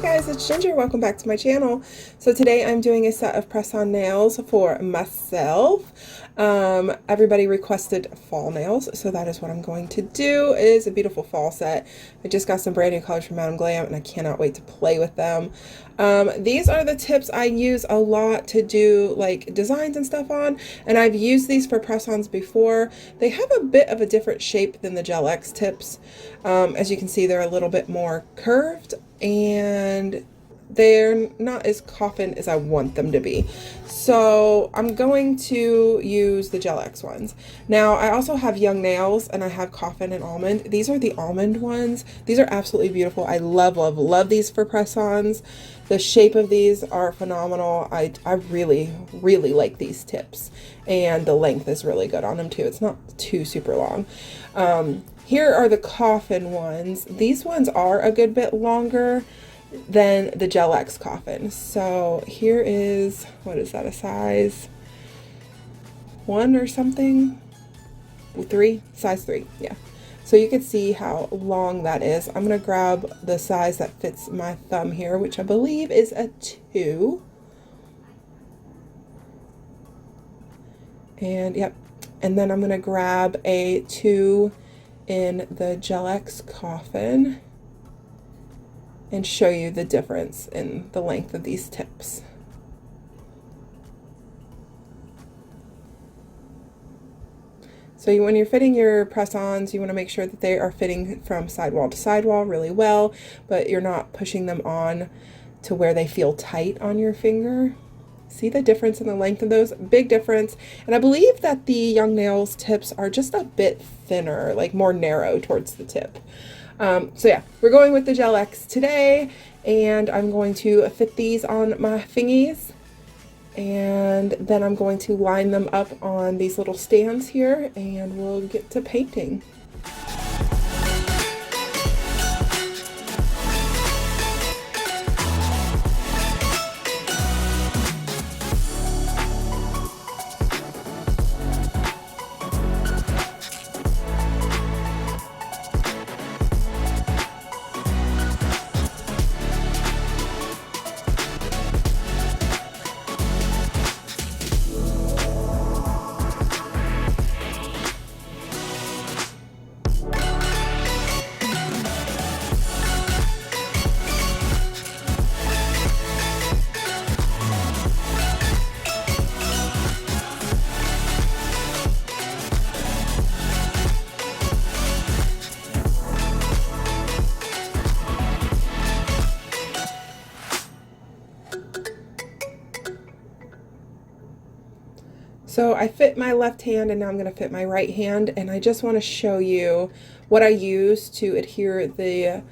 guys, it's Ginger. Welcome back to my channel. So today I'm doing a set of press-on nails for myself. Everybody requested fall nails, so that is what I'm going to do. It is a beautiful fall set. I just got some brand new colors from Madam Glam and I cannot wait to play with them. These are the tips I use a lot to do like designs and stuff on, and I've used these for press-ons before. They have a bit of a different shape than the Gel X tips. As you can see, they're a little bit more curved and they're not as coffin as I want them to be. So I'm going to use the Gel X ones. Now I also have young nails and I have coffin and almond. These are the almond ones. These are absolutely beautiful. I love these for press-ons. The shape of these are phenomenal. I really like these tips, and the length is really good on them too. It's not too super long. Here are the coffin ones. These ones are a good bit longer than the Gel X coffin. So here is, what is that, a size 1 or something? 3? Size 3, yeah. So you can see how long that is. I'm gonna grab the size that fits my thumb here, which I believe is a 2. And yep, and then I'm gonna grab a 2 in the Gel X coffin and show you the difference in the length of these tips. So when you're fitting your press-ons, you want to make sure that they are fitting from sidewall to sidewall really well, but you're not pushing them on to where they feel tight on your finger. See the difference in the length of those? Big difference. And I believe that the Young Nails tips are just a bit thinner, like more narrow towards the tip. So yeah, we're going with the Gel X today, and I'm going to fit these on my fingies, and then I'm going to line them up on these little stands here, and we'll get to painting. So I fit my left hand and now I'm going to fit my right hand, and I just want to show you what I use to adhere the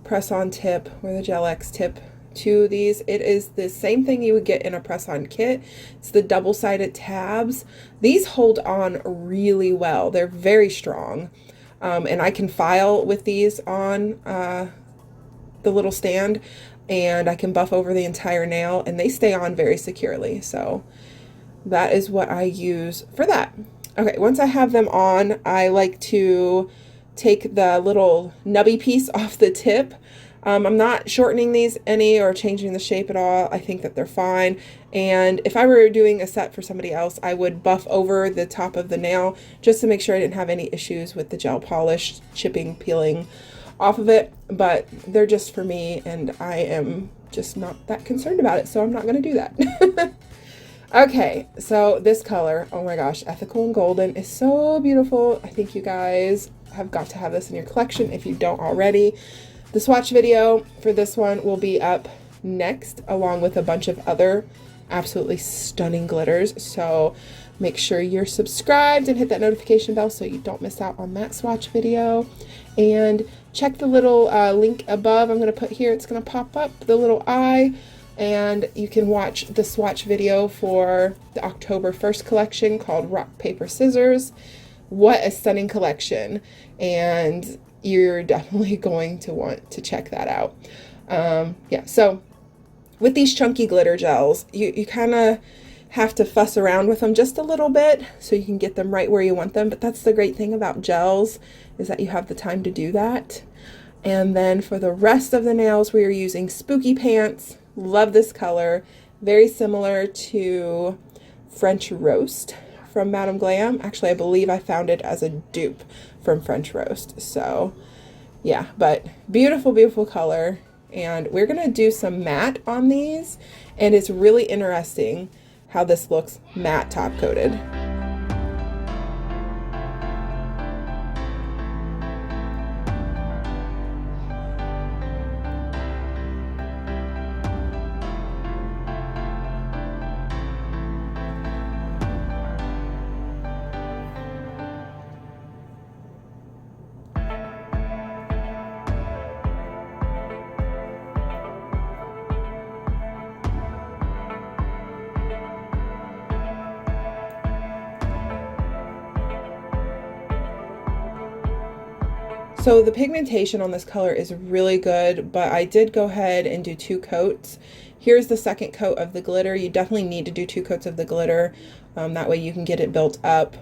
press-on tip or the Gel X tip to these. It is the same thing you would get in a press-on kit. It's the double-sided tabs. These hold on really well. They're very strong, and I can file with these on the little stand, and I can buff over the entire nail, and they stay on very securely. So that is what I use for that. Okay, once I have them on, I like to take the little nubby piece off the tip. I'm not shortening these any or changing the shape at all. I think that they're fine. And if I were doing a set for somebody else, I would buff over the top of the nail just to make sure I didn't have any issues with the gel polish chipping, peeling off of it. But they're just for me, and I am just not that concerned about it, so I'm not going to do that. Okay, so this color, oh my gosh, Ethical and Golden is so beautiful. I think you guys have got to have this in your collection if you don't already. The swatch video for this one will be up next, along with a bunch of other absolutely stunning glitters. So make sure you're subscribed and hit that notification bell so you don't miss out on that swatch video. And check the little link above I'm going to put here. It's going to pop up, the little eye. And you can watch the swatch video for the October 1st collection called Rock, Paper, Scissors. What a stunning collection. And you're definitely going to want to check that out. Yeah, so with these chunky glitter gels, you kind of have to fuss around with them just a little bit so you can get them right where you want them. But that's the great thing about gels, is that you have the time to do that. And then for the rest of the nails, we are using Spooky Pants. Love this color. Very similar to French Roast from Madame Glam. Actually, I believe I found it as a dupe from French Roast. So yeah, but beautiful, beautiful color. And we're gonna do some matte on these. And it's really interesting how this looks matte top coated. So the pigmentation on this color is really good, but I did go ahead and do 2 coats. Here's the second coat of the glitter. You definitely need to do 2 coats of the glitter. That way you can get it built up.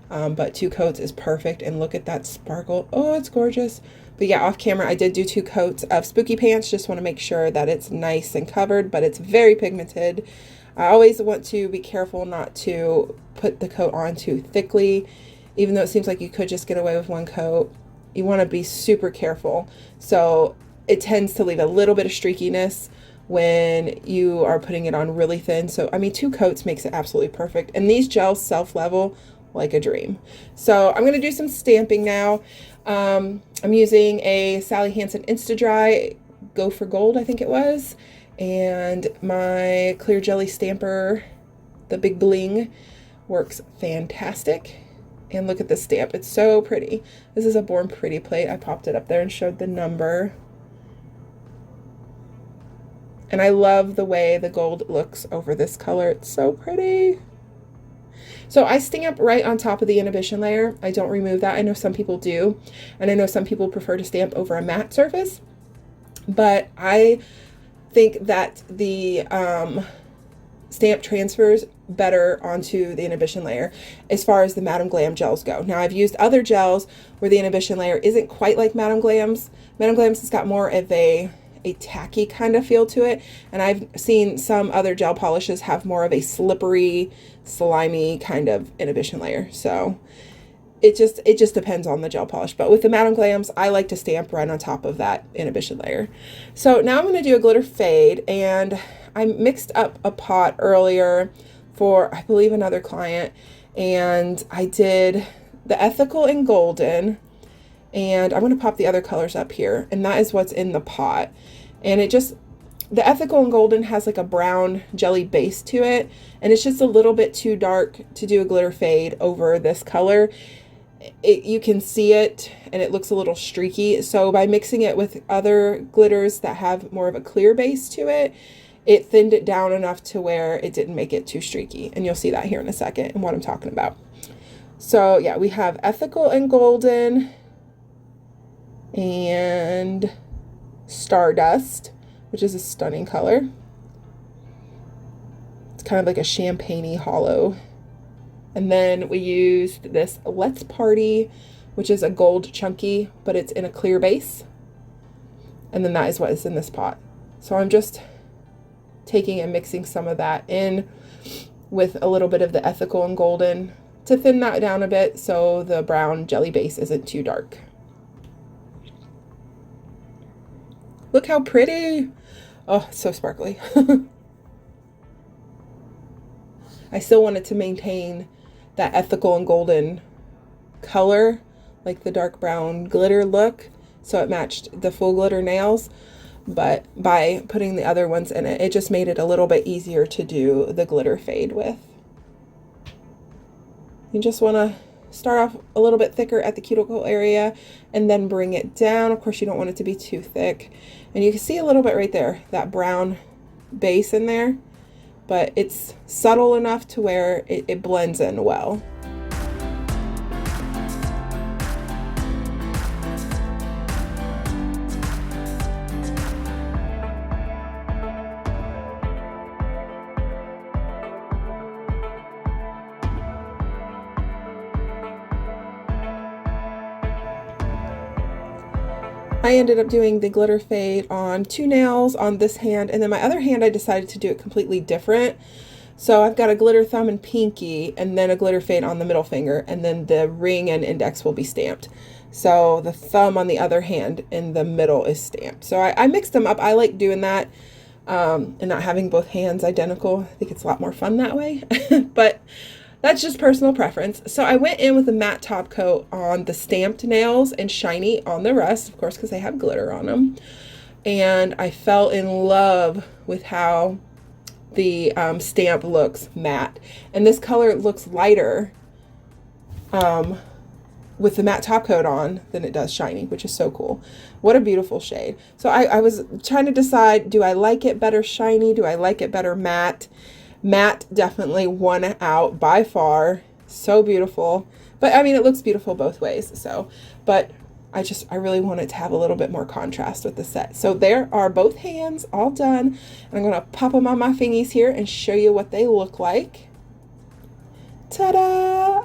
But 2 coats is perfect. And look at that sparkle. Oh, it's gorgeous. But yeah, off camera, I did do 2 coats of Spooky Pants. Just want to make sure that it's nice and covered, but it's very pigmented. I always want to be careful not to put the coat on too thickly, even though it seems like you could just get away with 1 coat. You want to be super careful. So it tends to leave a little bit of streakiness when you are putting it on really thin. So, I mean, 2 coats makes it absolutely perfect. And these gels self-level like a dream. So I'm going to do some stamping now. I'm using a Sally Hansen Insta-Dry Go for Gold, I think it was. And my clear jelly stamper, the Big Bling, works fantastic. And look at this stamp. It's so pretty. This is a Born Pretty plate. I popped it up there and showed the number. And I love the way the gold looks over this color. It's so pretty. So I stamp right on top of the inhibition layer. I don't remove that. I know some people do. And I know some people prefer to stamp over a matte surface. But I think that the stamp transfers better onto the inhibition layer as far as the Madame Glam gels go. Now I've used other gels where the inhibition layer isn't quite like Madame Glam's. Madame Glam's has got more of a tacky kind of feel to it, and I've seen some other gel polishes have more of a slippery, slimy kind of inhibition layer. So it just depends on the gel polish. But with the Madame Glams, I like to stamp right on top of that inhibition layer. So now I'm going to do a glitter fade, and I mixed up a pot earlier for, I believe, another client, and I did the Ethical and Golden, and I'm going to pop the other colors up here, and that is what's in the pot. And it just, the Ethical and Golden has like a brown jelly base to it, and it's just a little bit too dark to do a glitter fade over this color. You can see it, and it looks a little streaky, so by mixing it with other glitters that have more of a clear base to it, it thinned it down enough to where it didn't make it too streaky. And you'll see that here in a second and what I'm talking about. So yeah, we have Ethical and Golden and Stardust, which is a stunning color. It's kind of like a champagne-y hollow. And then we used this Let's Party, which is a gold chunky, but it's in a clear base. And then that is what is in this pot. So I'm just taking and mixing some of that in with a little bit of the Ethical and Golden to thin that down a bit so the brown jelly base isn't too dark. Look how pretty. Oh, it's so sparkly. I still wanted to maintain that Ethical and Golden color, like the dark brown glitter look, so it matched the full glitter nails. But by putting the other ones in it, it just made it a little bit easier to do the glitter fade with. You just want to start off a little bit thicker at the cuticle area and then bring it down. Of course, you don't want it to be too thick. And you can see a little bit right there, that brown base in there, but it's subtle enough to where it blends in well. I ended up doing the glitter fade on 2 nails on this hand, and then my other hand I decided to do it completely different. So I've got a glitter thumb and pinky, and then a glitter fade on the middle finger, and then the ring and index will be stamped. So the thumb on the other hand in the middle is stamped. So I mixed them up. I like doing that and not having both hands identical. I think it's a lot more fun that way. But that's just personal preference. So I went in with a matte top coat on the stamped nails and shiny on the rest, of course, because they have glitter on them. And I fell in love with how the stamp looks matte. And this color looks lighter with the matte top coat on than it does shiny, which is so cool. What a beautiful shade. So I was trying to decide, do I like it better shiny? Do I like it better matte? Matte definitely won out by far. So beautiful. But I mean, it looks beautiful both ways. So, but I really wanted to have a little bit more contrast with the set. So there are both hands all done. And I'm going to pop them on my fingies here and show you what they look like. Ta-da!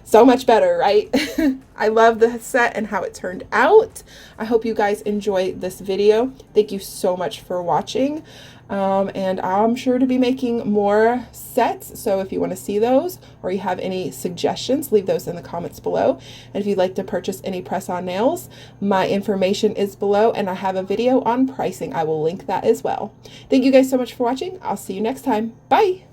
So much better, right? I love the set and how it turned out. I hope you guys enjoy this video. Thank you so much for watching. And I'm sure to be making more sets. So if you want to see those or you have any suggestions, leave those in the comments below. And if you'd like to purchase any press-on nails, my information is below and I have a video on pricing. I will link that as well. Thank you guys so much for watching. I'll see you next time. Bye!